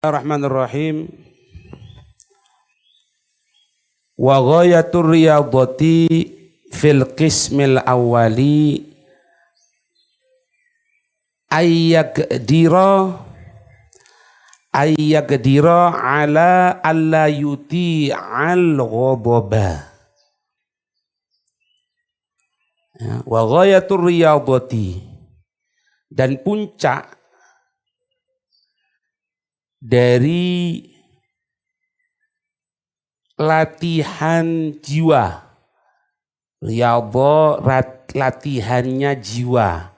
Bismillahirrahmanirrahim. Wa ghayatur riyadhati fil qismil awwali ayyakdira ala alla yuti al ghadaba. Wa ghayatur riyadhati, dan puncak dari latihan jiwa, riyadhah latihannya jiwa,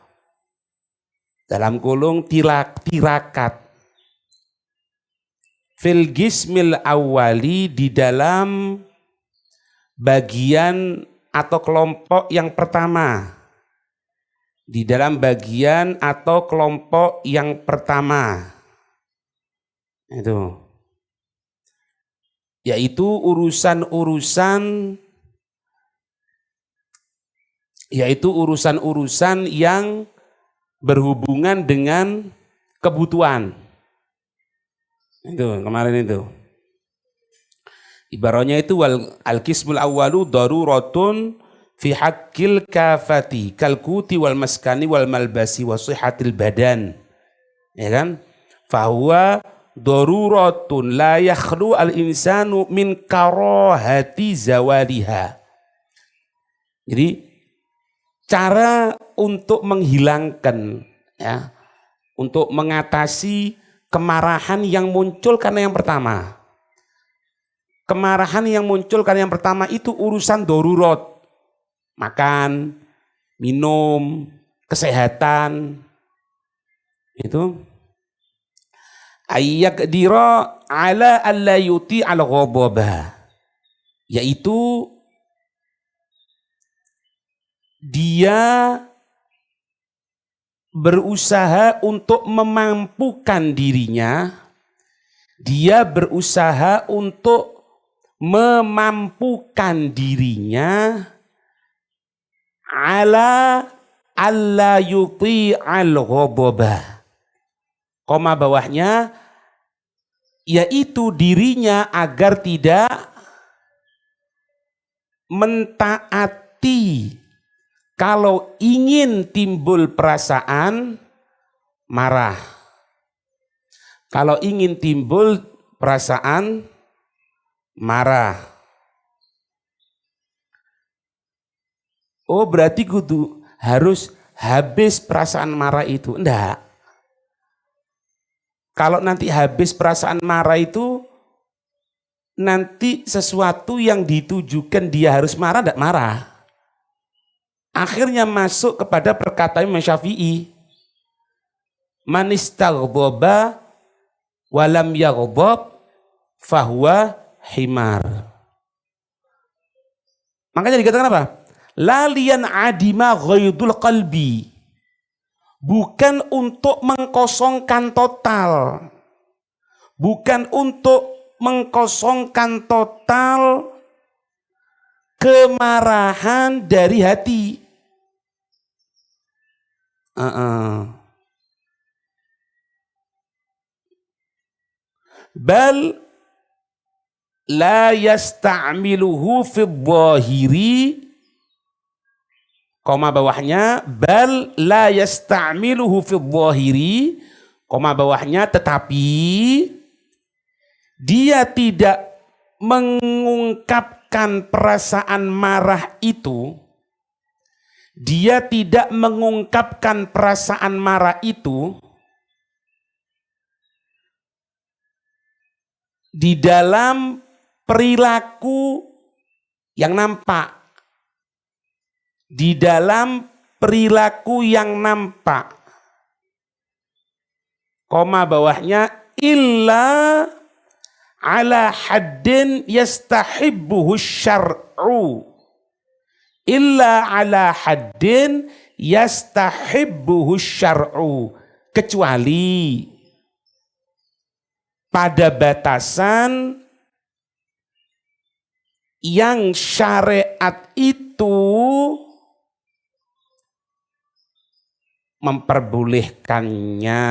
dalam kurung tirakat, fil gismil awali, di dalam bagian atau kelompok yang pertama, di dalam bagian atau kelompok yang pertama itu, yaitu urusan-urusan yang berhubungan dengan kebutuhan. Itu kemarin itu. Ibaratnya itu al-qismul awwalu daruratun fi haqqil kafati kalkuti wal maskani wal malbasi wa sihhatil badan. Ya kan? Fahuwa daruratun la yakhlu al-insanu min karahati zawaliha. Jadi cara untuk menghilangkan, ya, untuk mengatasi kemarahan yang muncul karena yang pertama. Kemarahan yang muncul karena yang pertama itu urusan darurat. Makan, minum, kesehatan. Itu ayyakdira ala alla yuti al ghadaba, yaitu dia berusaha untuk memampukan dirinya, ala alla yuti al ghadaba, koma bawahnya, yaitu dirinya agar tidak mentaati kalau ingin timbul perasaan marah. Kalau ingin timbul perasaan marah. Oh, berarti kudu harus habis perasaan marah itu. Enggak. Kalau nanti habis perasaan marah itu, nanti sesuatu yang ditujukan dia harus marah, enggak marah. Akhirnya masuk kepada perkataan Imam Syafi'i, man istaghdaba walam yaghdab fahuwa himar. Makanya dikatakan apa? Lalian adima ghaidul qalbi, bukan untuk mengkosongkan total, bukan untuk mengkosongkan total kemarahan dari hati. Bal la yasta'miluhu fi dhahiri, koma bawahnya, bal la yasta'miluhu fi dhahiri, koma bawahnya, tetapi dia tidak mengungkapkan perasaan marah itu, dia tidak mengungkapkan perasaan marah itu di dalam perilaku yang nampak, di dalam perilaku yang nampak, koma bawahnya, illa ala haddin yastahibbuhu syar'u, illa ala haddin yastahibbuhu syar'u, kecuali pada batasan yang syariat itu memperbolehkannya.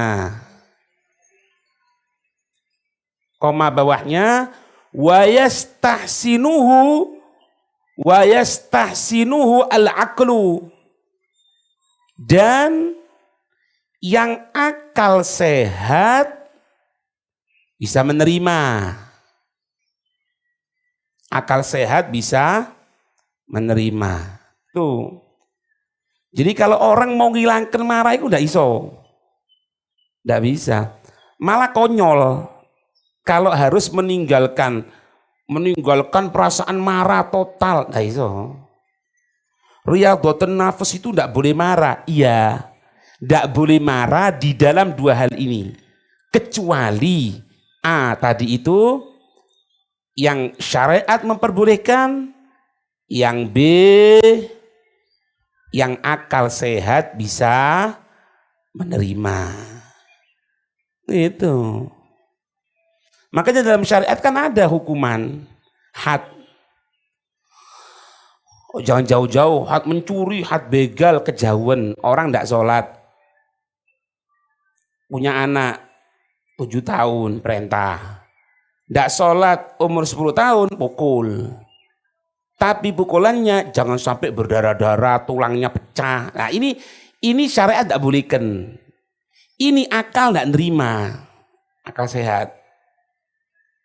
koma bawahnya wa yastahsinuhu al-aqlu, dan yang akal sehat bisa menerima. Akal sehat bisa menerima. Tuh. Jadi kalau orang mau ngilangkan marah itu ndak iso. Ndak bisa. Malah konyol kalau harus meninggalkan perasaan marah total. Ndak iso. Riyadhatun nafs itu ndak boleh marah. Iya. Ndak boleh marah di dalam dua hal ini. Kecuali tadi itu yang syariat memperbolehkan, yang B yang akal sehat bisa menerima. Itu. Makanya dalam syariat kan ada hukuman had. Jangan jauh-jauh, had mencuri, had begal, kejauhan, orang tidak sholat. Punya anak 7 tahun perintah. Tidak sholat umur 10 tahun pukul. Tapi pukulannya jangan sampai berdarah-darah, tulangnya pecah. Nah ini syariat tidak bolehkan. Ini akal tidak nerima. Akal sehat.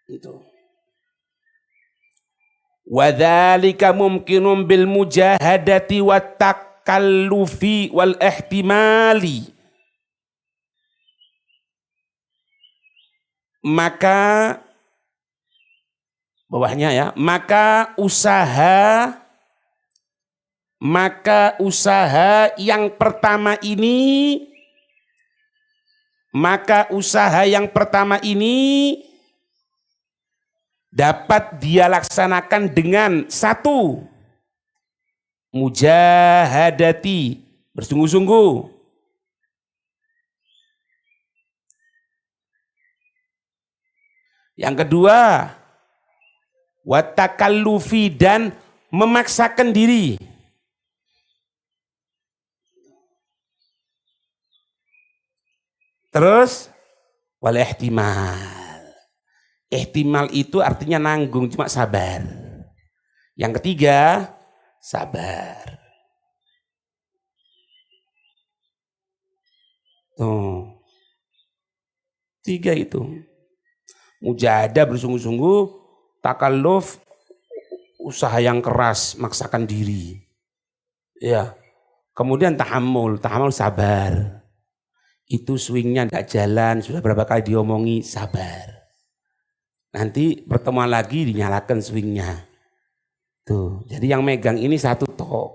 Itu. Wadzalika mumkinun bil mujahadati wat takallufi wal ihtimali. Maka bawahnya ya, maka usaha yang pertama ini dapat dia laksanakan dengan satu, mujahadati, bersungguh-sungguh. Yang kedua, watakallufi, dan memaksakan diri. Terus wal ihtimal. Ihtimal itu artinya nanggung, cuma sabar. Yang ketiga, sabar. Tuh. 3 itu. Mujahadah, bersungguh-sungguh, takalluf, usaha yang keras, maksakan diri. Ya. Kemudian tahammul sabar. Itu swingnya tidak jalan, sudah berapa kali diomongi, sabar. Nanti pertemuan lagi dinyalakan swingnya. Tuh, jadi yang megang ini satu tok.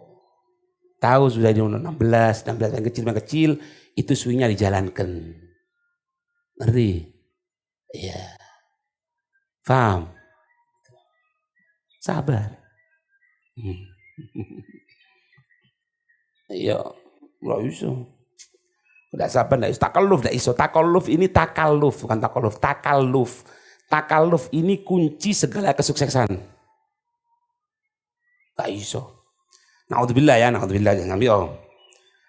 Tahu sudah di umur 16 yang kecil, itu swingnya dijalankan. Ngerti? Iya. Paham? Sabar. Iya, nggak bisa. Udah sabar, nggak iso. Takalluf ini takalluf, bukan takalluf. Takalluf ini kunci segala kesuksesan. Tak iso. Naudzubillah jangan ambil.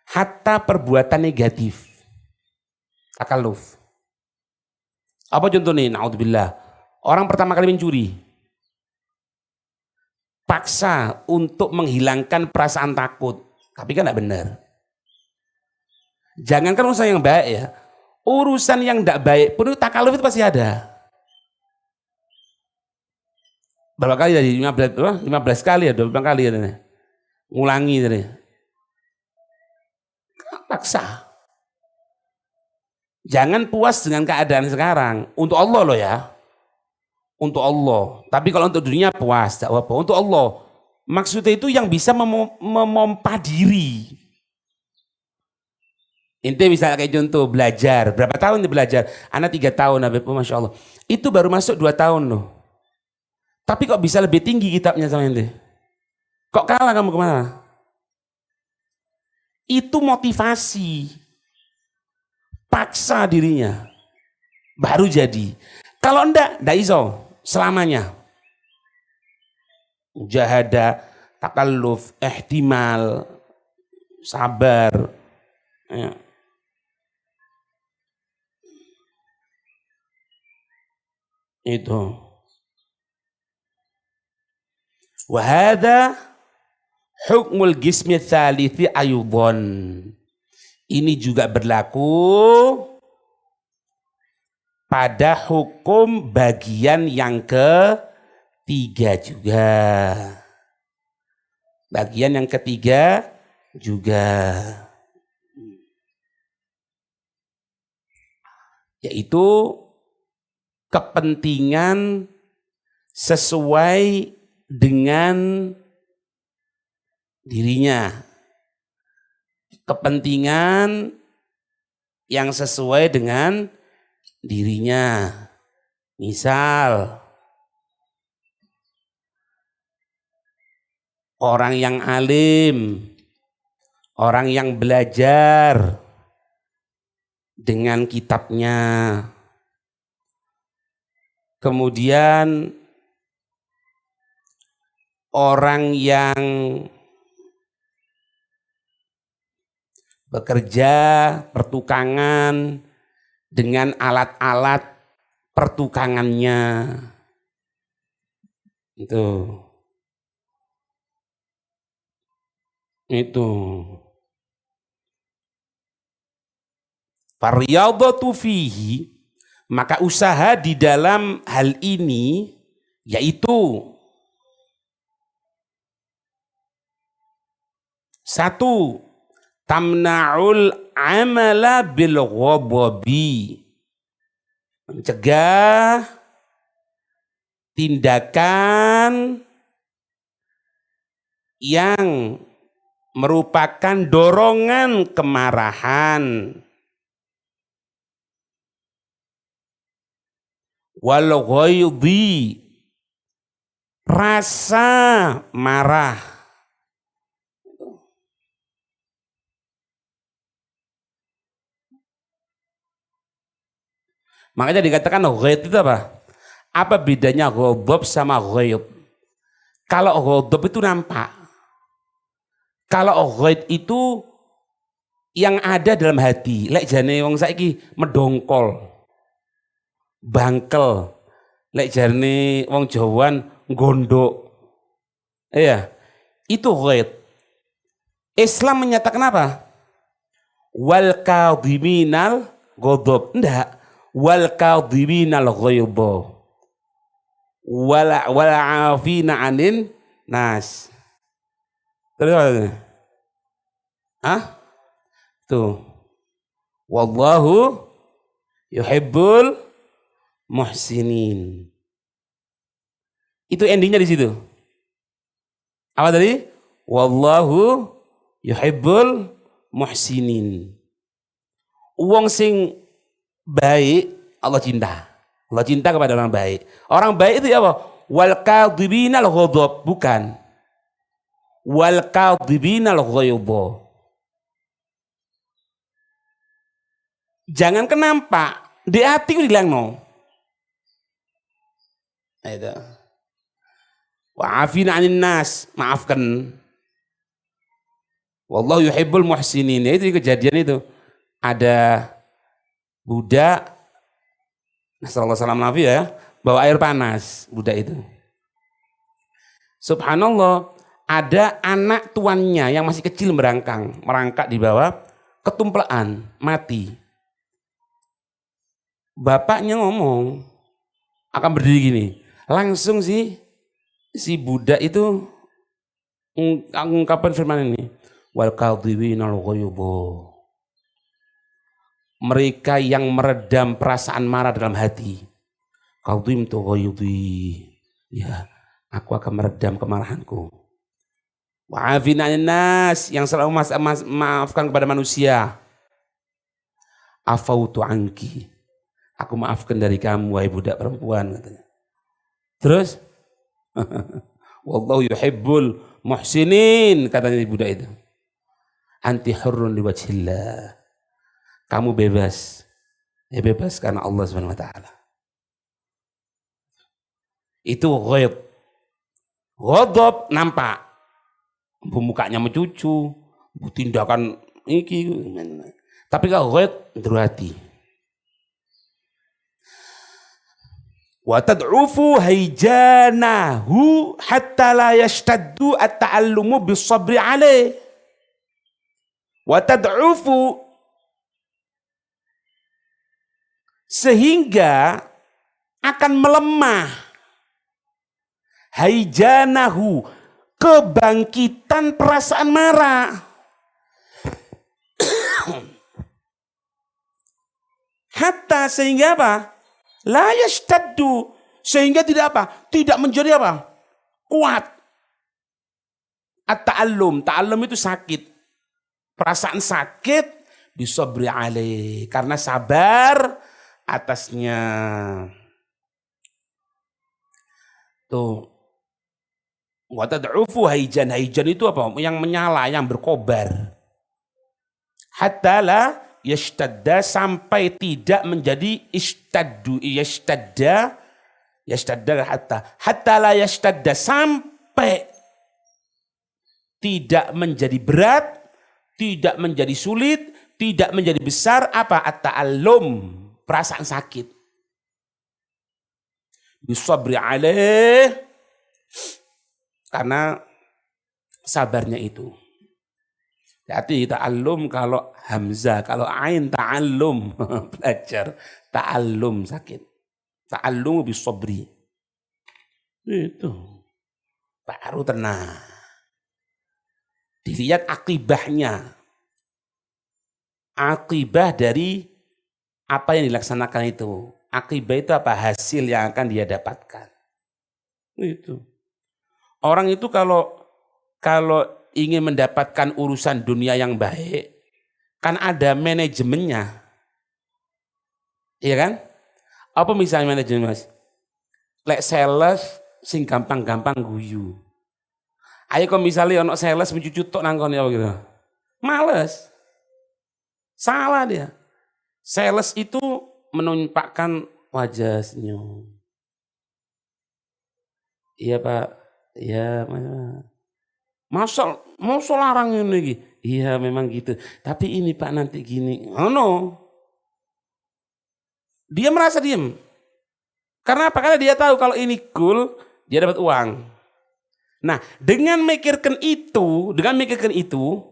Hatta perbuatan negatif. Takalluf. Apa contohnya? Naudzubillah. Orang pertama kali mencuri. Paksa untuk menghilangkan perasaan takut. Tapi kan tidak benar. Jangankan urusan yang baik ya. Urusan yang tidak baik pun takalluf itu pasti ada. Berapa kali tadi? 15 kali ya, 25 kali ya. Ngulangi tadi. Paksa. Jangan puas dengan keadaan sekarang. Untuk Allah loh ya. Untuk Allah. Tapi kalau untuk dunia puas, tak apa. Untuk Allah. Maksudnya itu yang bisa memompa diri. Inti misalnya kayak contoh belajar. Berapa tahun dia belajar? Anak 3 tahun, Masya Allah. Itu baru masuk 2 tahun loh. Tapi kok bisa lebih tinggi kitabnya sama ente? Kok kalah kamu kemana? Itu motivasi. Paksa dirinya. Baru jadi. Kalau enggak iso selamanya. Mujahadah, takalluf, ihtimal, sabar. Ya. Itu. Wa hadza hukmul qismi tsalithi ayudhon. Ini juga berlaku pada hukum bagian yang ketiga juga. Bagian yang ketiga juga. Yaitu kepentingan sesuai dengan dirinya. Kepentingan yang sesuai dengan dirinya. Misal orang yang alim, orang yang belajar dengan kitabnya. Kemudian orang yang bekerja pertukangan dengan alat-alat pertukangannya. Itu. Fariyadatu fihi, maka usaha di dalam hal ini yaitu satu, tamna'ul amala bil ghadabi, mencegah tindakan yang merupakan dorongan kemarahan, wal ghaidhi, rasa marah. Makanya dikatakan ghaid itu apa? Apa bedanya ghadab sama ghaid? Kalau ghadab itu nampak. Kalau ghaid itu yang ada dalam hati. Lek jane wong saiki medongkol, bangkel. Lek jane wong Jawaan gondok. Iya, itu ghaid. Islam menyatakan apa? Wal kadhiminal ghadab. Enggak. Wal kadhiminal ghaidha. Wal 'afina 'anin nas. Terus tuh. Wallahu yuhibbul muhsinin. Itu endingnya di situ. Apa tadi? Wallahu yuhibbul muhsinin. Wong sing baik Allah cinta. Allah cinta kepada orang baik. Orang baik itu apa? Wal kadhibinal ghadab, bukan. Wal kadhibinal ghaidha. Jangan kenampak di hati ku dilangno. Itu. Wa afina 'anil nas, maafkan. Wallahu yuhibbul muhsinin. Itu kejadian itu. Ada budak, Nasallallahu salam nabi ya, bawa air panas budak itu. Subhanallah, ada anak tuannya yang masih kecil merangkak di bawah, ketumplaan, mati. Bapaknya ngomong, akan berdiri gini. Langsung si budak itu mengungkapkan firman ini. Wal kadhibinal ghaidha. Mereka yang meredam perasaan marah dalam hati. Qadhimtu ghaidhi. Ya, aku akan meredam kemarahanku. Wa afina 'anil nas, yang selalu maafkan kepada manusia. Afautu anki. Aku maafkan dari kamu wahai budak perempuan, katanya. Terus wallahu yuhibbul muhsinin, katanya budak itu. Anti hurrun liwajhillah. Kamu bebas. Ya bebas karena Allah Subhanahu wa taala. Itu ghaib. Ghadab nampak. Mukanya mencucu, tindakan iki. Tapi kalau ghaib ndero hati. Wa tad'ufu haijanahu hatta la yashtaddu at-ta'allumu bis-sabri alaih. Wa tad'ufu, sehingga akan melemah, haijanahu, kebangkitan perasaan marah. Hatta, sehingga apa? La yashtaddu, sehingga tidak apa? Tidak menjadi apa? Kuat. At-ta'allum, ta'allum itu sakit. Perasaan sakit bisabri alaih, karena sabar atasnya. Tuh. Wa tad'ufu haijan, haijan itu apa? Yang menyala, yang berkobar. Hatta la yashtadda, sampai tidak menjadi ishtaddu, yashtadda hatta la yashtadda, sampai tidak menjadi berat, tidak menjadi sulit, tidak menjadi besar, apa? At-ta'allum, perasaan sakit. Bisabri alaih, karena sabarnya itu. Jadi ta'allum kalau hamzah, kalau ain ta'allum belajar, ta'allum sakit. Ta'allum bisabri. Itu baru tenang. Dilihat akibahnya. Akibah dari apa yang dilaksanakan itu. Akibah itu apa? Hasil yang akan dia dapatkan. Itu. Orang itu kalau ingin mendapatkan urusan dunia yang baik, kan ada manajemennya. Iya kan? Apa misalnya manajemen, Mas? Lek sales sing gampang-gampang guyu. Ayo kok misalnya ono sales mencucut tok nangkon ya gitu. Males. Salah dia. Sales itu menampakkan wajah senyum. Iya Pak. Iya, masa larang ini lagi? Iya memang gitu. Tapi ini Pak nanti gini. Oh no. Dia merasa diem. Karena apa? Karena dia tahu kalau ini cool, dia dapat uang. Nah, dengan memikirkan itu,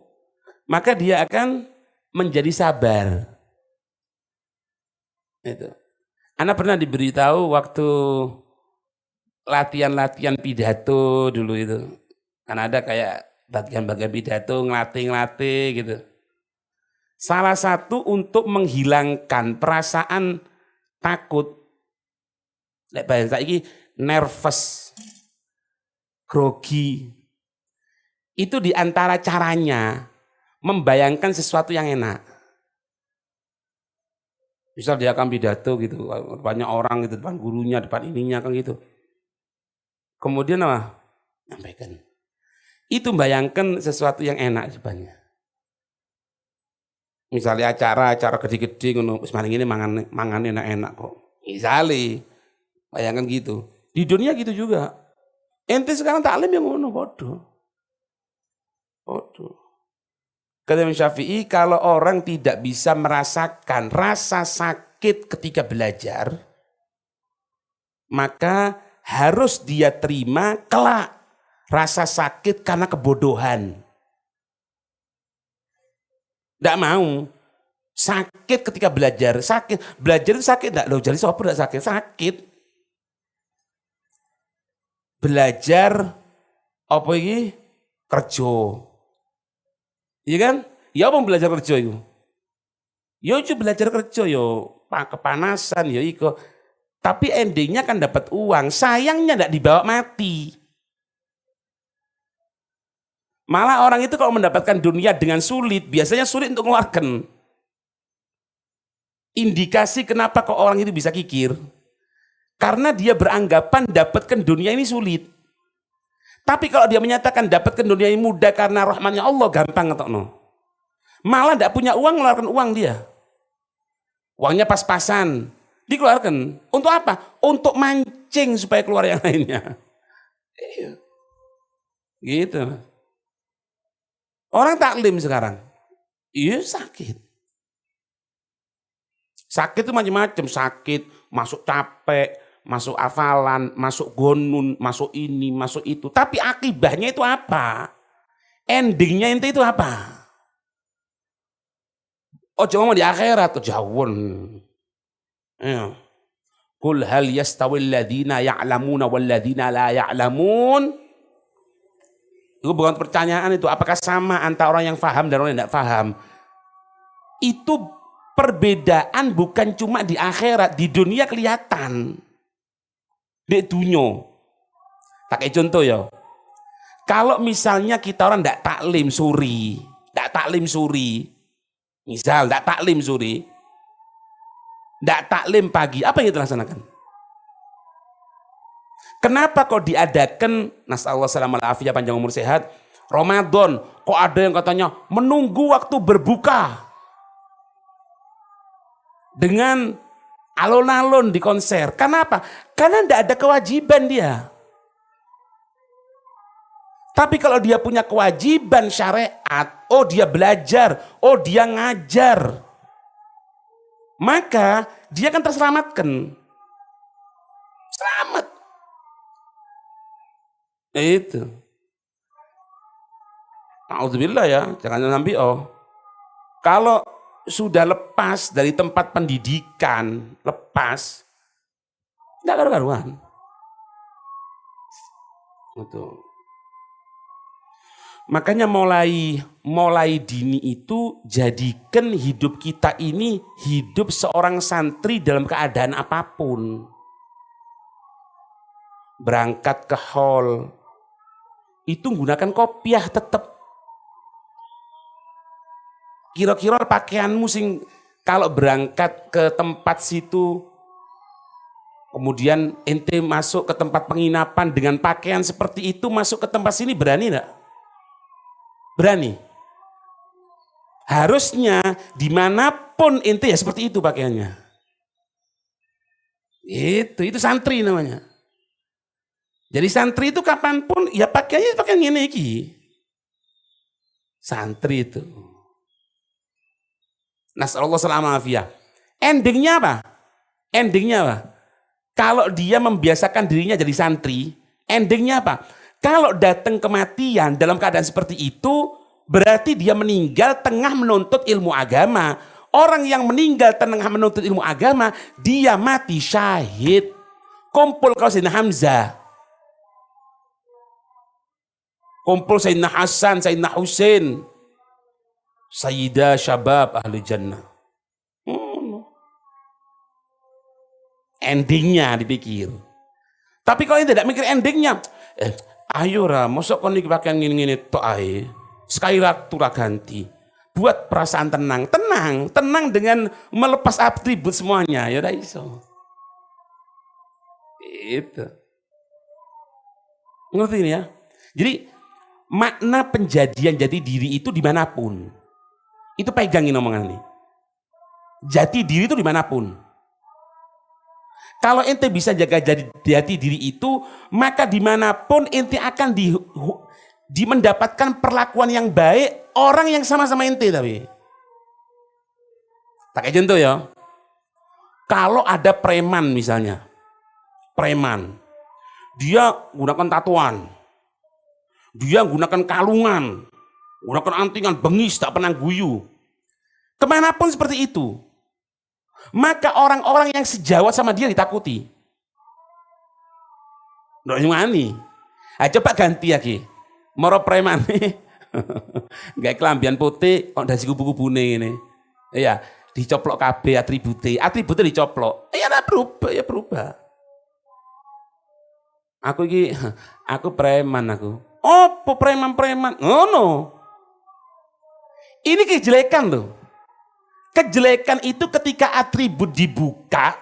maka dia akan menjadi sabar. Itu. Ana pernah diberitahu waktu latihan pidato dulu itu. Kan ada kayak bagian-bagian pidato, ngelatih gitu. Salah satu untuk menghilangkan perasaan takut. Lek bahasa saiki nervous, grogi. Itu diantara caranya membayangkan sesuatu yang enak. Misal dia akan pidato gitu, banyak orang gitu, depan gurunya, depan ininya kan gitu. Kemudian apa? Nyampaikan. Itu bayangkan sesuatu yang enak sebenarnya. Misalnya acara gede-gede ngono, wis maring ngene mangan enak-enak kok. Misale bayangkan gitu. Di dunia gitu juga. Ente sekarang taklim yang ngono bodoh. Kata Imam Syafi'i, kalau orang tidak bisa merasakan rasa sakit ketika belajar, maka harus dia terima kelak rasa sakit karena kebodohan. Tidak mau sakit ketika belajar, belajar itu sakit tidak loh, jadi sopir tidak sakit. Belajar apa ini? Kerja. Iya kan? Ya apa belajar kerja itu? Ya itu belajar kerja yo, kepanasan ya iko. Tapi endingnya kan dapat uang, sayangnya tidak dibawa mati. Malah orang itu kalau mendapatkan dunia dengan sulit, biasanya sulit untuk mengeluarkan. Indikasi kenapa kok orang itu bisa kikir? Karena dia beranggapan dapatkan dunia ini sulit. Tapi kalau dia menyatakan dapatkan dunia ini mudah karena rahmatnya Allah, gampang ngetokno. Malah tidak punya uang, mengeluarkan uang dia. Uangnya pas-pasan, dikeluarkan. Untuk apa? Untuk mancing supaya keluar yang lainnya. Gitu. Orang taklim sekarang, iya sakit. Sakit itu macam-macam, sakit, masuk capek, masuk hafalan, masuk gonun, masuk ini, masuk itu. Tapi akibahnya itu apa? Endingnya itu apa? Ojo ngomong di akhirat, jauhun. Ya. Qul hal yastawil ladina ya'lamuna wal ladina la ya'lamun. Itu bukan pertanyaan itu, apakah sama antara orang yang faham dan orang yang tidak faham? Itu perbedaan bukan cuma di akhirat, di dunia kelihatan. Di dunia. Tak kayak contoh ya. Kalau misalnya kita orang tidak taklim suri, misal tidak taklim suri, tidak taklim pagi, apa yang kita laksanakan? Kenapa kok diadakan, nasallahu salamal afiyah panjang umur sehat, Ramadan, kok ada yang katanya menunggu waktu berbuka dengan alon-alon di konser? Kenapa? Karena tidak ada kewajiban dia. Tapi kalau dia punya kewajiban syariat, oh dia belajar, oh dia ngajar, maka dia akan terselamatkan. Selamat. Itu. Alhamdulillah ya, jangan sampai kalau sudah lepas dari tempat pendidikan, lepas, tidak karu-karuan. Betul. Makanya mulai dini itu jadikan hidup kita ini hidup seorang santri dalam keadaan apapun. Berangkat ke hall itu menggunakan kopiah tetap. Kira-kira pakaianmu sing kalau berangkat ke tempat situ, kemudian ente masuk ke tempat penginapan dengan pakaian seperti itu, masuk ke tempat sini berani enggak? Berani. Harusnya dimanapun ente ya seperti itu pakaiannya. Itu santri namanya. Jadi santri itu kapanpun ya pakaiannya pakaian ini iki. Santri itu. Nasallahu salamah afiyah. Endingnya apa? Kalau dia membiasakan dirinya jadi santri, endingnya apa? Kalau datang kematian dalam keadaan seperti itu, berarti dia meninggal tengah menuntut ilmu agama. Orang yang meninggal tengah menuntut ilmu agama, dia mati syahid. Kumpul kalau Sayyidina Hamzah, kumpul Sayyidina Hasan, Sayyidina Husain, Sayyidah Syabab Ahli Jannah. Endingnya dipikir. Tapi kalau tidak mikir endingnya, ayo ra, mosok kon iki pakaian ngene-ngene tok ae. Sekali waktu ra ganti. Buat perasaan tenang dengan melepas atribut semuanya, ya udah iso. Itu. Ngerti ini ya? Jadi makna penjadian jati diri itu dimanapun. Itu pegangin omongan ini. Jati diri itu dimanapun. Kalau ente bisa jaga jati diri itu, maka dimanapun ente akan mendapatkan perlakuan yang baik orang yang sama-sama ente. Tapi tak kayak contoh ya, kalau ada preman misalnya, dia gunakan tatuan, dia gunakan kalungan, gunakan antingan, bengis, tak pernah guyu, kemanapun seperti itu, maka orang-orang yang sejawat sama dia ditakuti. Nggak nyumani. Coba ganti lagi. Moro preman nih. Gak kelambian putih, kok dasi kubu-kubu ini. Iya, dicoplok KB atributnya dicoplok. Ya berubah. Aku preman aku. Oh, preman. Oh no. Ini kejelekan tuh. Kejelekan itu ketika atribut dibuka,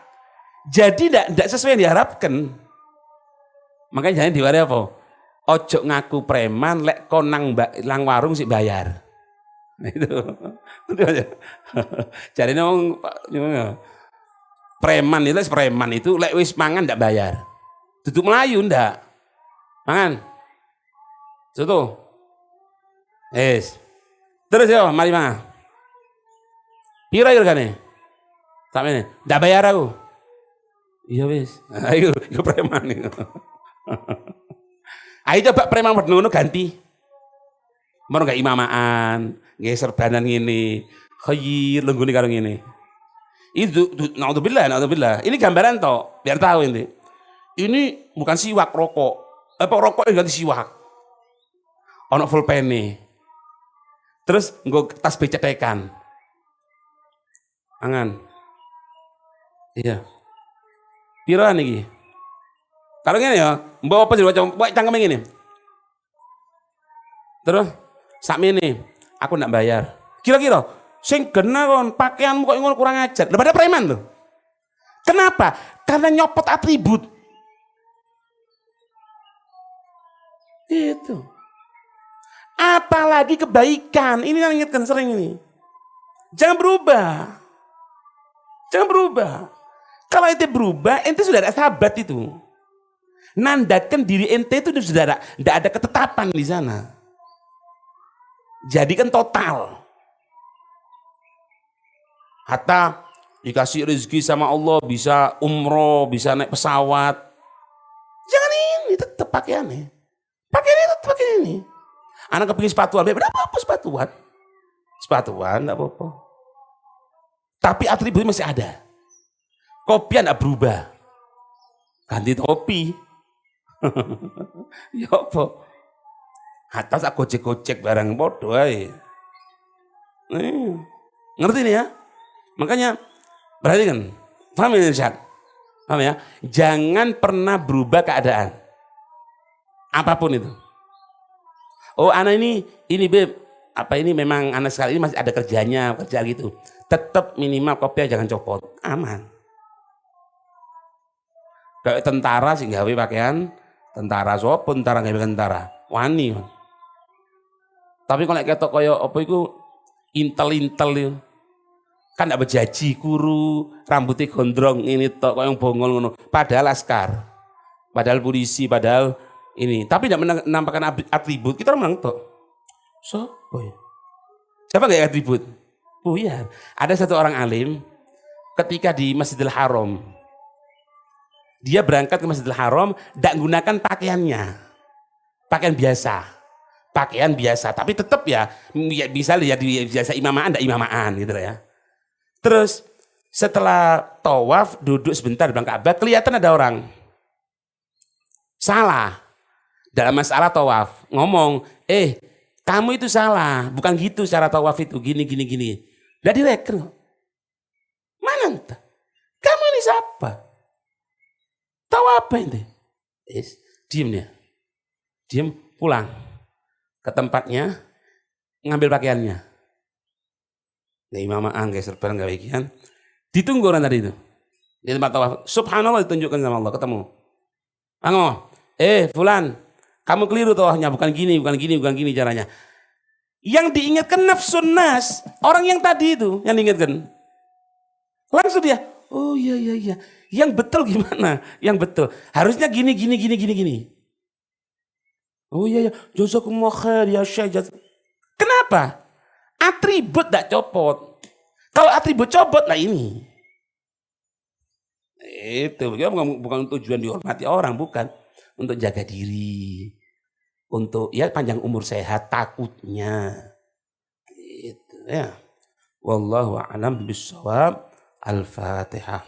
jadi tidak sesuai yang diharapkan. Makanya jangan diwari apa? Ojo ngaku preman, lek konang lang warung sih bayar. Nah, itu aja. Jadi nong preman itu lek wis mangan tidak bayar. Duduk Melayu ndak. Mangan. Contoh. Terus yo mari mangan. Pira regane? Sampe ndak bayar aku. Iya wis. Ayo preman nih. Ayo coba preman ngono ganti. Mau gak imamaan, nggak serbanan ngene. Khayir lenggone karo ngene. Itu naudzubillah. Ini gambaran toh, biar tahu ini. Ini bukan siwak rokok. Apa rokok yang ganti siwak? Ono pulpene. Terus nggo tas becetekan. Angan. Iya. Piroan iki? Kalau ngene ya, mbok apa diwaca cangkeme ngene. Terus sakmene aku ndak bayar. Kira-kira sing genah kon pakaianmu kok ngono kurang ajar. Lah pada preman tuh. Kenapa? Karena nyopot atribut. Itu. Apalagi kebaikan. Ini yang ingatkan sering ini. Jangan berubah. Jangan berubah. Kalau ente berubah, ente sudah ada sahabat itu. Nandakan diri ente itu sudah tidak ada ketetapan di sana. Jadi kan total. Hatta dikasih rezeki sama Allah bisa umroh, bisa naik pesawat. Jangan ini, tetap pakaiannya. Pakaiannya tetap pakai ini. Anak kepingin sepatuan, berapa apa sepatuan? Sepatuan, enggak apa-apa. Tapi atributnya masih ada. Kopian enggak berubah. Ganti topi. Ya apa? Atas aku gojek-gojek barang bodoh aja. Ngerti nih ya? Makanya perhatikan. Paham ya Irsyad? Paham ya? Jangan pernah berubah keadaan. Apapun itu. Oh anak ini beb. Apa ini memang anak sekali ini masih ada kerjanya, kerja gitu. Tetap minimal kopiah jangan copot. Aman. Kayak tentara sih gawe pakaian tentara sopo tentara gawe tentara wani. Tapi kalau ketok kaya apa iku intel-intel itu kan ndak bejaji kuru, rambutnya gondrong ini tok kaya bongol ngono. Padahal askar. Padahal polisi, padahal ini. Tapi tidak menampakkan atribut, kita menang tok. Sopo ya? Siapa enggak atribut? Buyar. Ada satu orang alim ketika di Masjidil Haram. Dia berangkat ke Masjidil Haram, tidak menggunakan pakaiannya. Pakaian biasa. Pakaian biasa, tapi tetap ya bisa lihat biasa imamaan, tidak imamaan gitu ya. Terus setelah tawaf, duduk sebentar di belakang Ka'bah, kelihatan ada orang. Salah. Dalam masalah tawaf, ngomong, kamu itu salah, bukan gitu cara tawaf itu, gini. Udah direken. Mana entah? Kamu ini siapa? Tahu apa ini? Diem dia. Diem pulang ke tempatnya ngambil pakaiannya. Ya imam angge serban gawe kian. Ditunggu orang tadi itu. Di tempat tawaf. Subhanallah ditunjukkan sama Allah ketemu. Fulan, kamu keliru tawafnya, bukan gini caranya. Yang diingatkan nafsun nas, orang yang tadi itu yang diingatkan. Langsung dia, oh iya. Yang betul gimana? Yang betul. Harusnya gini. Oh iya. Jazakumullah khair ya Syekh. Kenapa? Atribut tidak copot. Kalau atribut copot, lah ini. Itu bukan tujuan dihormati orang, bukan. Untuk jaga diri. Untuk ya panjang umur sehat takutnya. Gitu ya. Wallahu a'lam bishawab. Al-Fatihah.